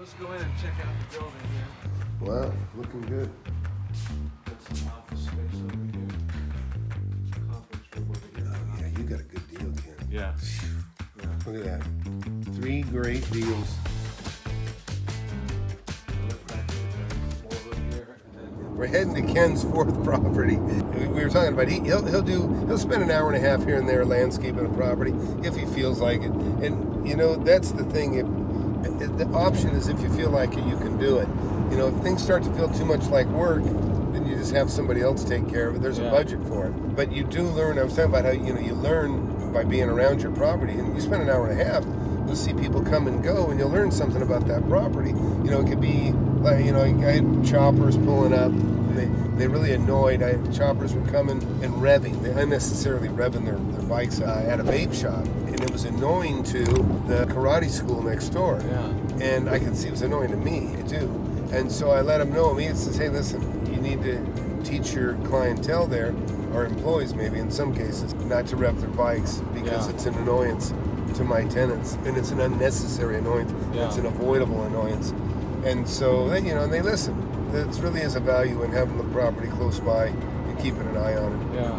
let's go in and check out the building here. Wow, looking good. Got some office space over here. Conference room over here. Oh yeah, you got a good deal, Ken. Yeah. Look at that. 3 great deals. We're heading to Ken's 4th property. We were talking about he'll spend an hour and a half here and there landscaping a property if he feels like it. And you know, that's the thing. If the option is if you feel like it, you can do it. You know, if things start to feel too much like work, then you just have somebody else take care of it. There's a budget for it. But you do learn. I was talking about how you learn by being around your property, and you spend an hour and a half. You'll see people come and go, and you'll learn something about that property. You know, it could be like, I had choppers pulling up. They really annoyed. Choppers were coming and revving. They unnecessarily revving their bikes at a vape shop, and it was annoying to the karate school next door. Yeah. And I could see it was annoying to me too. And so I let them know. I mean, it says, hey, listen, you need to teach your clientele there, or employees maybe in some cases, not to rev their bikes because it's an annoyance to my tenants, and it's an unnecessary annoyance. It's an avoidable annoyance. And so they, and they listen. There really is a value in having the property close by and keeping an eye on it. Yeah.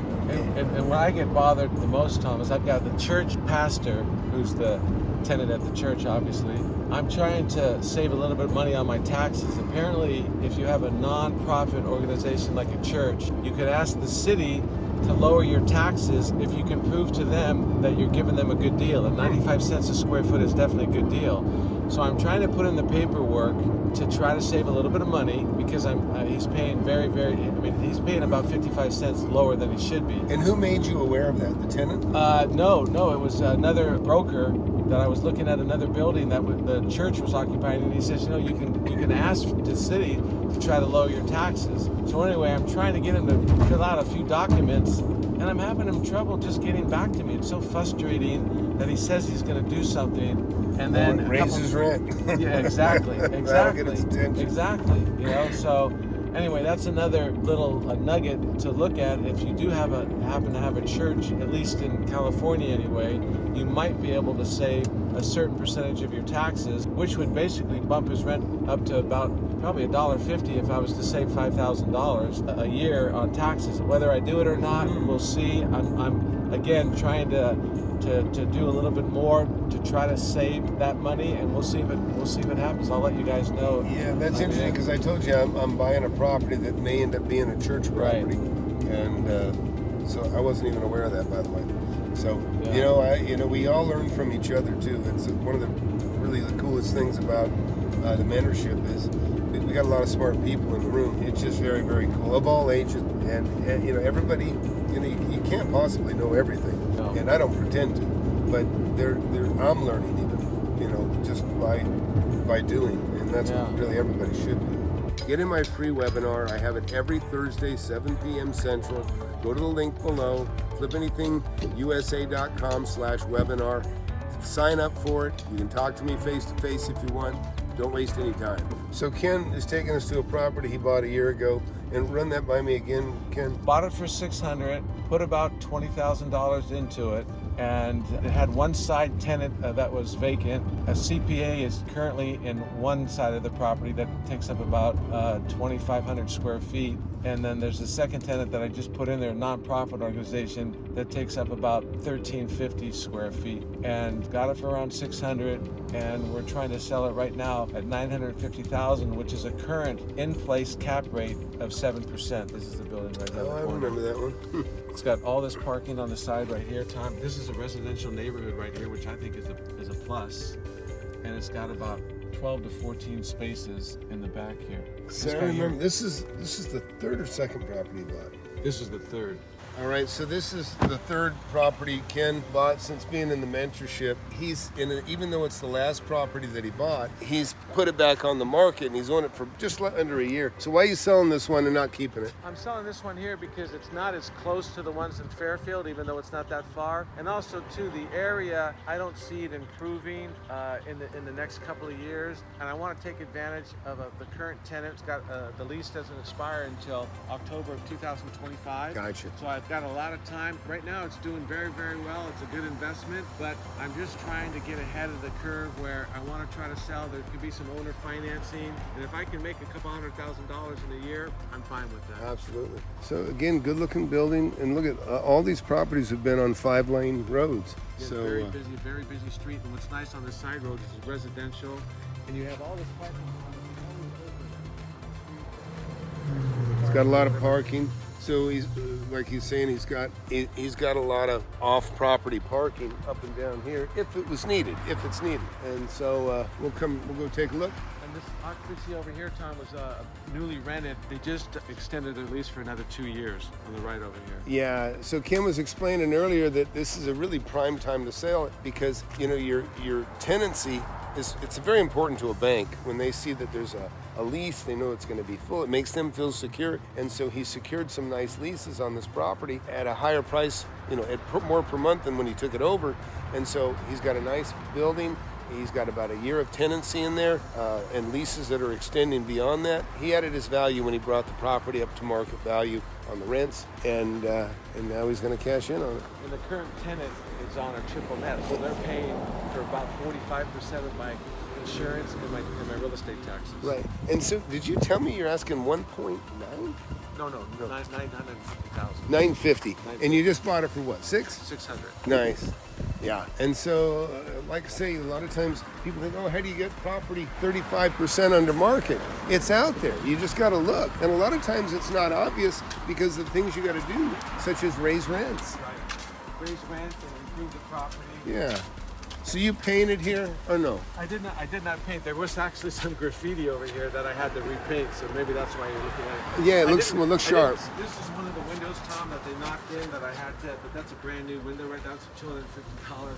And where I get bothered the most, Tom, is I've got the church pastor, who's the tenant at the church, obviously. I'm trying to save a little bit of money on my taxes. Apparently, if you have a non-profit organization like a church, you could ask the city to lower your taxes if you can prove to them that you're giving them a good deal. And 95 cents a square foot is definitely a good deal. So I'm trying to put in the paperwork to try to save a little bit of money because he's paying he's paying about 55 cents lower than he should be. And who made you aware of that? The tenant? No, it was another broker that I was looking at another building that the church was occupying, and he says, you can ask the city to try to lower your taxes. So anyway, I'm trying to get him to fill out a few documents, and I'm having him trouble just getting back to me. It's so frustrating that he says he's going to do something, and then raise his rent. Yeah, exactly. Exactly. So anyway, that's another little nugget to look at. If you do happen to have a church, at least in California anyway, you might be able to save a certain percentage of your taxes, which would basically bump his rent up to about probably $1.50 if I was to save $5,000 a year on taxes. Whether I do it or not, we'll see. I'm again trying to do a little bit more to try to save that money, and we'll see if it happens. I'll let you guys know. Yeah, that's interesting because I told you I'm buying a property that may end up being a church property, and so I wasn't even aware of that, by the way. So we all learn from each other too. It's one of the coolest things about the mentorship is we got a lot of smart people in the room. It's just very, very cool of all ages, and everybody. You can't possibly know everything, and I don't pretend to, but I'm learning even, just by doing, and that's what really everybody should do. Get in my free webinar. I have it every Thursday, 7 p.m. Central. Go to the link below, FlipAnythingUSA.com/webinar. Sign up for it. You can talk to me face to face if you want. Don't waste any time. So Ken is taking us to a property he bought a year ago, and run that by me again, Ken. Bought it for $600, put about $20,000 into it, and it had one side tenant that was vacant. A CPA is currently in one side of the property that takes up about 2,500 square feet. And then there's a second tenant that I just put in there, a nonprofit organization that takes up about 1,350 square feet, and got it for around $600, and we're trying to sell it right now at $950,000, which is a current in-place cap rate of 7%. This is the building right now. Oh, I remember that one. It's got all this parking on the side right here, Tom. This is a residential neighborhood right here, which I think is a plus, and it's got about 12 to 14 spaces in the back here. So I remember this is the third or second property you bought. This is the third. All right, so this is the third property Ken bought since being in the mentorship. He's in it, even though it's the last property that he bought, he's put it back on the market and he's on it for just under a year. So why are you selling this one and not keeping it? I'm selling this one here because it's not as close to the ones in Fairfield, even though it's not that far. And also to the area, I don't see it improving in the next couple of years. And I want to take advantage of the current tenant. It's got the lease doesn't expire until October of 2025. Gotcha. So I got a lot of time. Right now it's doing very, very well. It's a good investment, but I'm just trying to get ahead of the curve where I want to try to sell. There could be some owner financing, and if I can make a couple $100,000 in a year, I'm fine with that. Absolutely. So again, good looking building, and look at all these properties have been on 5-lane roads. Yeah, So very busy street. And what's nice on this side road is it's residential, and you have all this parking. it's got a lot of parking. So he's like he's saying, he's got a lot of off-property parking up and down here if it was needed, if it's needed. And so we'll go take a look. And this occupancy over here, Tom, was newly rented. They just extended their lease for another 2 years on the right over here. Yeah, so Kim was explaining earlier that this is a really prime time to sell it because, you know, your tenancy it's very important to a bank. When they see that there's a lease, they know it's going to be full. It makes them feel secure. And so he secured some nice leases on this property at a higher price, you know, more per month than when he took it over. And so he's got a nice building. He's got about a year of tenancy in there and leases that are extending beyond that. He added his value when he brought the property up to market value on the rents, and now he's going to cash in on it. And the current tenant is on a triple net, so they're paying for about 45% of my insurance and my real estate taxes. Right. And so, did you tell me you're asking 1.9? No, 950,000. 950. And you just bought it for what? 600. Nice. Yeah. And so, like I say, a lot of times people think, oh, how do you get property 35% under market? It's out there. You just got to look. And a lot of times it's not obvious because of the things you got to do, such as raise rents. Right. Raise rent and improve the property. Yeah. So you painted here or no? I did not paint. There was actually some graffiti over here that I had to repaint, so maybe that's why you're looking at it. Yeah, it looks sharp. This is one of the windows, Tom, that they knocked in that I had to, but that's a brand new window right now. It's a $250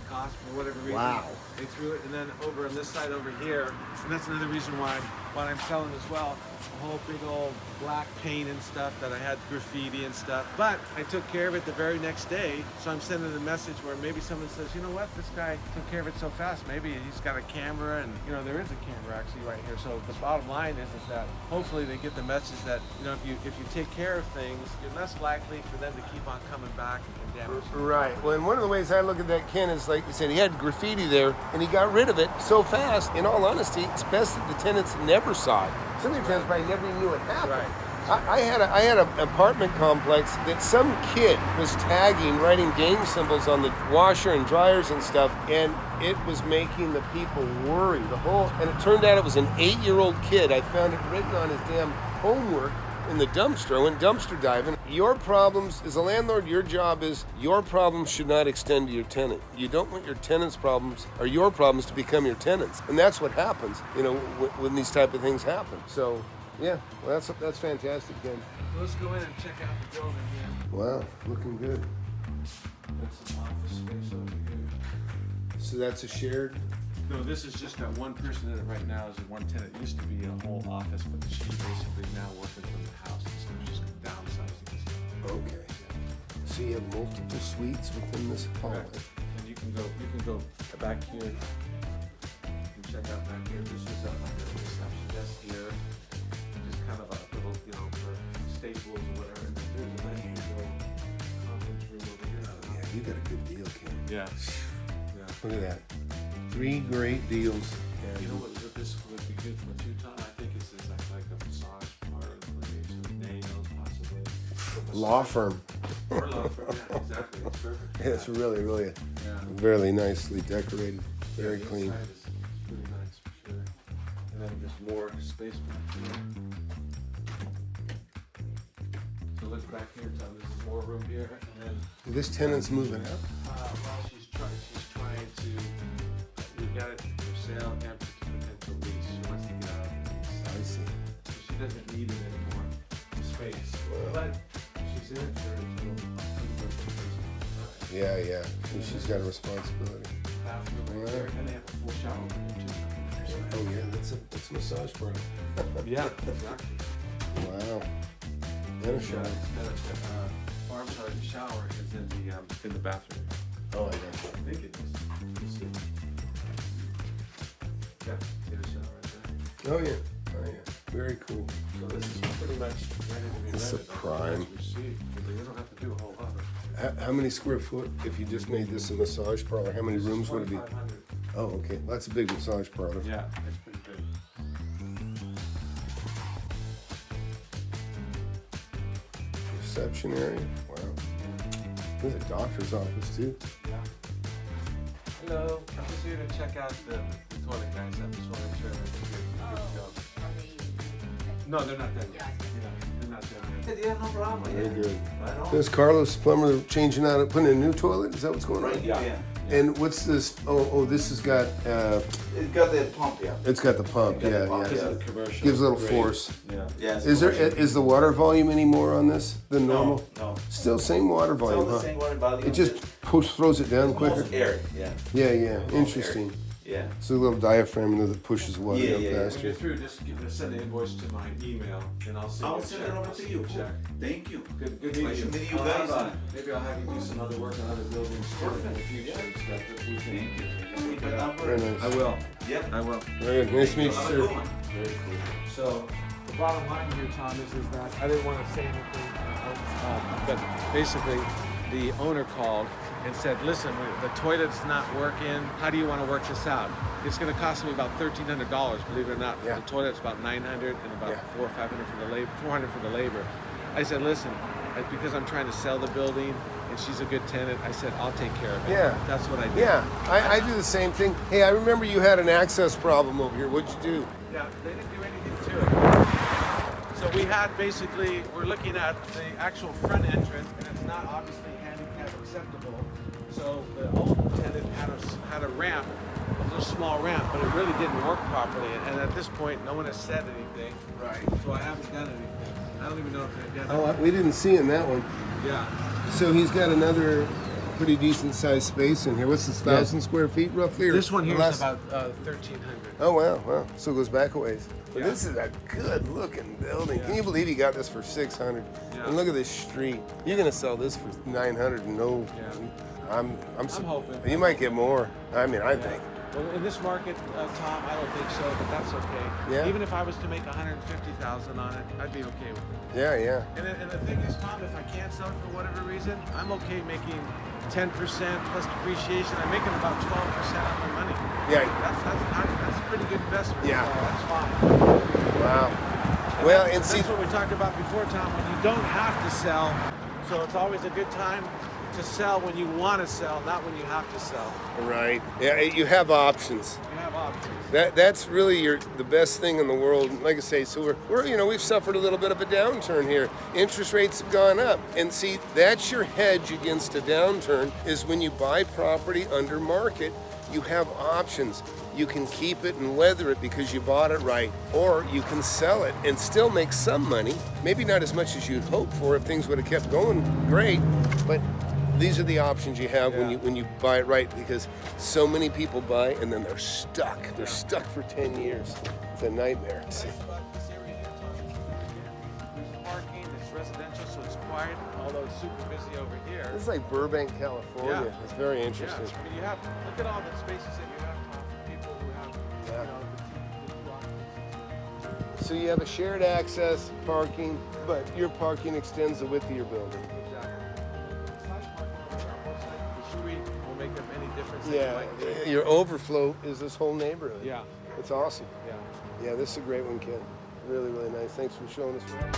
cost for whatever reason. Wow. They threw it, and then over on this side over here, and that's another reason why I'm selling as well. A whole big old black paint and stuff that I had graffiti and stuff. But I took care of it the very next day, so I'm sending a message where maybe someone says, you know what, this guy took care of it so fast. Maybe he's got a camera, and you know there is a camera actually right here. So the bottom line is that hopefully they get the message that you know if you take care of things, you're less likely for them to keep on coming back and damage. Right. Well, and one of the ways I look at that, Ken, is like you said, he had graffiti there, and he got rid of it so fast. In all honesty, it's best that the tenants never saw it. Some of the tenants probably never even knew it happened. Right. I had an apartment complex that some kid was tagging, writing gang symbols on the washer and dryers and stuff, and it was making the people worry. And it turned out it was an 8-year-old kid. I found it written on his damn homework in the dumpster. I went dumpster diving. Your problems, as a landlord, your job is your problems should not extend to your tenant. You don't want your tenant's problems or your problems to become your tenants. And that's what happens, you know, when these type of things happen. So, yeah, well, that's fantastic, Ken. Let's go in and check out the building here. Wow, looking good. That's some office space over here. So that's a shared? No, this is just that one person in it right now is a one tenant. It used to be a whole office, but she's basically now working from the house. So she's downsizing and stuff. Okay. So you have multiple suites within this hallway. And you can go back here. You can check out back here. This is like a reception desk here. Just kind of a little, you know, for staples or whatever. And there's a nice little conference room over here. Yeah, you got a good deal, Ken. Yeah. Look at that. 3 great deals. You know what this would be good for too, Tom? I think it's like a massage parlor, some nails possibly. Law firm. Or law firm, yeah, exactly. It's perfect. It's really very nicely decorated. Very clean. Inside is really nice for sure. And then there's more space back here. So look back here, Tom. This is more room here. And then This tenant's moving out. well, she's trying to. We got it for sale and potential lease. She wants to get out of the lease. I see. So she doesn't need it anymore. Space. But she's in it for Yeah. So she's got a responsibility. bathroom right there, and they have a full shower room too. Oh yeah, that's a massage parlor. Yeah, exactly. Wow. And a shower. The shower is in the bathroom. Oh, I got I think it is. Let's see. Yeah, see the shower right there. you. Oh yeah. Very cool. So this is pretty much ready to be It's a rented. prime. As we see, because they don't have to do a whole lot of How many square foot, if you just made this a massage parlor, how many rooms would it be? 2,500. Oh, okay. Well, that's a big massage parlor. Yeah, it's pretty big. Reception area. Wow. There's a doctor's office too. Yeah. Hello. I'm just here to check out the toilet, guys. I just want to make sure everything's good to go. No, they're not done yet. They're not done yet. Yeah, no problem. Very good. Right on. There's Carlos Plumber changing out, putting in a new toilet. Is that what's going on? Yeah. And what's this? Oh, this has got. It's got the pump, yeah. It's got the pump. Got the Yeah, pump, yeah. yeah. Commercial. Gives a little grade. force. Yeah. Yes. Is the water volume any more on this than normal? No. Still same water It's all volume, the huh? same water volume. It just throws it down quicker. Most air, yeah. Yeah. Interesting. Yeah. So a little diaphragm that pushes water Yeah, up yeah, yeah. When faster. you're through, just send the invoice to my email, and I'll send I'll you a send check. it over I'll to send you. a check. Thank you. Good Pleasure meeting meeting you I'll guys. have, maybe I'll have you do some other work on other buildings too in the Perfect. future and stuff that we can. Thank you. Keep it Yeah. up. Very nice. I will. Yep. I will. Very good. Nice to meet you, Have a sir. good one. Very cool. So the bottom line here, Tom, is that I didn't want to say anything, but basically the owner called and said, listen, the toilet's not working. How do you want to work this out? It's going to cost me about $1,300, believe it or not. Yeah. The toilet's about $900 and about Yeah. $400 or $500 for the labor, $400 for the labor. I said, listen, because I'm trying to sell the building and she's a good tenant, I said, I'll take care of it. Yeah. That's what I did. Yeah, I do the same thing. Hey, I remember you had an access problem over here. What'd you do? Yeah, they didn't do anything to it. So we had basically, we're looking at the actual front entrance, and it's not obviously handicap acceptable. So the old tenant had a ramp, a little small ramp, but it really didn't work properly. And at this point, no one has said anything. Right. So I haven't done anything. I don't even know if they've done Oh, we didn't see in that one. Yeah. So he's got another pretty decent sized space in here. What's this, 1,000 square feet roughly? Or This one here is less? about 1,300. Oh, wow. So it goes back a ways. But Yeah. this is a good looking building. Yeah. Can you believe he got this for 600? Yeah. And look at this street. You're gonna sell this for 900 and no. Yeah. I'm hoping. You might get more. I mean, I think. Well, in this market, Tom, I don't think so, but that's okay. Yeah. Even if I was to make 150,000 on it, I'd be okay with it. Yeah. And the thing is, Tom, if I can't sell it for whatever reason, I'm okay making 10% plus depreciation. I'm making about 12% on my money. Yeah. That's a pretty good investment. Yeah. So that's fine. Wow. Well, and see, That's what we talked about before, Tom. When you don't have to sell, so it's always a good time to sell when you want to sell, not when you have to sell. right. Yeah, you have options. You have options. That's really the best thing in the world. Like I say, so we've suffered a little bit of a downturn here. Interest rates have gone up, and see, that's your hedge against a downturn. Is when you buy property under market, you have options. You can keep it and weather it because you bought it right, or you can sell it and still make some money. Maybe not as much as you'd hoped for if things would have kept going great, but these are the options you have when you buy it right, because so many people buy and then they're stuck. They're stuck for 10 years. It's a nightmare. Nice about this area here, Tom, there's parking, it's residential, so it's quiet, although it's super busy over here. This is like Burbank, California. Yeah. It's very Yeah, interesting. I mean, look at all the spaces that you have, Tom, for people who have, Yeah. the two occupancies. So you have a shared access parking, but your parking extends the width of your building. The street will make up any difference that you Yeah, might think. your overflow is this whole neighborhood. Yeah, It's awesome. yeah. Yeah, this is a great one, Ken. Really, really nice. Thanks for showing us around.